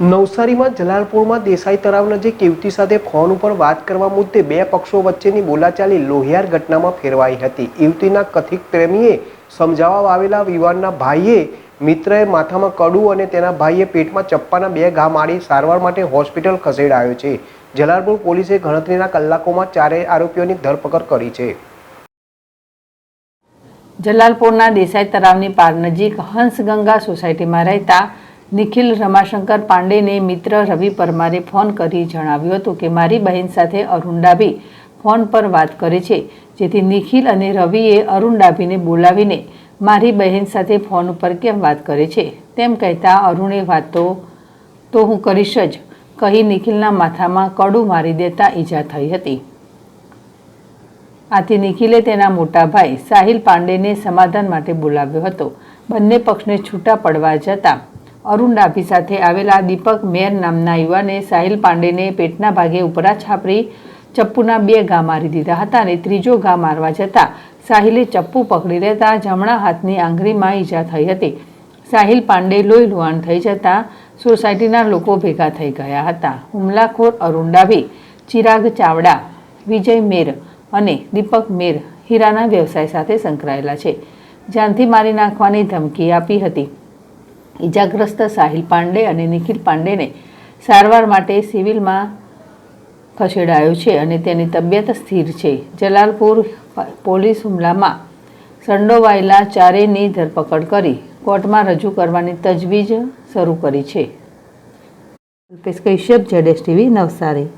નવસારીમાં જલાલપુરમાં દેસાઈ તળાવ નજીક યુવતી સાથે ફોન ઉપર વાત કરવા મુદ્દે બે પક્ષો વચ્ચેની બોલાચાલી લોહિયાર ઘટનામાં ફેરવાઈ હતી। યુવતીના કથિત પ્રેમીએ સમજાવવા આવેલા યુવાનના ભાઈએ મિત્રએ માથામાં કડું અને તેના ભાઈએ પેટમાં ચપ્પાના બે ઘા મારી સારવાર માટે હોસ્પિટલ ખસેડાયો છે। જલાલપુર પોલીસે ગણતરીના કલાકોમાં ચારેય આરોપીઓની ધરપકડ કરી છે। જલાલપુરના દેસાઈ તળાવની પાર નજીક હંસગંગા સોસાયટીમાં રહેતા નિખિલ રમાશંકર પાંડેને મિત્ર રવિ પરમારે ફોન કરી જણાવ્યું હતું કે મારી બહેન સાથે અરુણ ડાભી ફોન પર વાત કરે છે, જેથી નિખિલ અને રવિએ અરુણ ડાભીને બોલાવીને મારી બહેન સાથે ફોન ઉપર કેમ વાત કરે છે તેમ કહેતા અરુણે વાતો તો હું કરીશ જ કહી નિખિલના માથામાં કડું મારી દેતા ઈજા થઈ હતી। આથી નિખિલે તેના મોટા ભાઈ સાહિલ પાંડેને સમાધાન માટે બોલાવ્યો હતો। બંને પક્ષને છૂટા પડવા જતાં અરુણ ડાભી સાથે આવેલા દીપક મેર નામના યુવાને સાહિલ પાંડેને પેટના ભાગે ઉપરા છાપરી ચપ્પુના બે ઘા મારી દીધા હતા અને ત્રીજો ઘા મારવા જતાં સાહિલે ચપ્પુ પકડી લેતા જમણા હાથની આંગળીમાં ઈજા થઈ હતી। સાહિલ પાંડે લોહી લુહાણ થઈ જતાં સોસાયટીના લોકો ભેગા થઈ ગયા હતા। હુમલાખોર અરુણ ડાભી ચિરાગ ચાવડા, વિજય મેર અને દીપક મેર હીરાના વ્યવસાય સાથે સંકળાયેલા છે। જાનથી મારી નાખવાની ધમકી આપી હતી। ઈજાગ્રસ્ત સાહિલ પાંડે અને નિખિલ પાંડેને સારવાર માટે સિવિલમાં ખસેડાયો છે અને તેની તબિયત સ્થિર છે। જલાલપુર પોલીસ હુમલામાં સંડોવાયેલા ચારેયની ધરપકડ કરી કોર્ટમાં રજૂ કરવાની તજવીજ શરૂ કરી છે। કશ્યપ, ZSTV, નવસારી।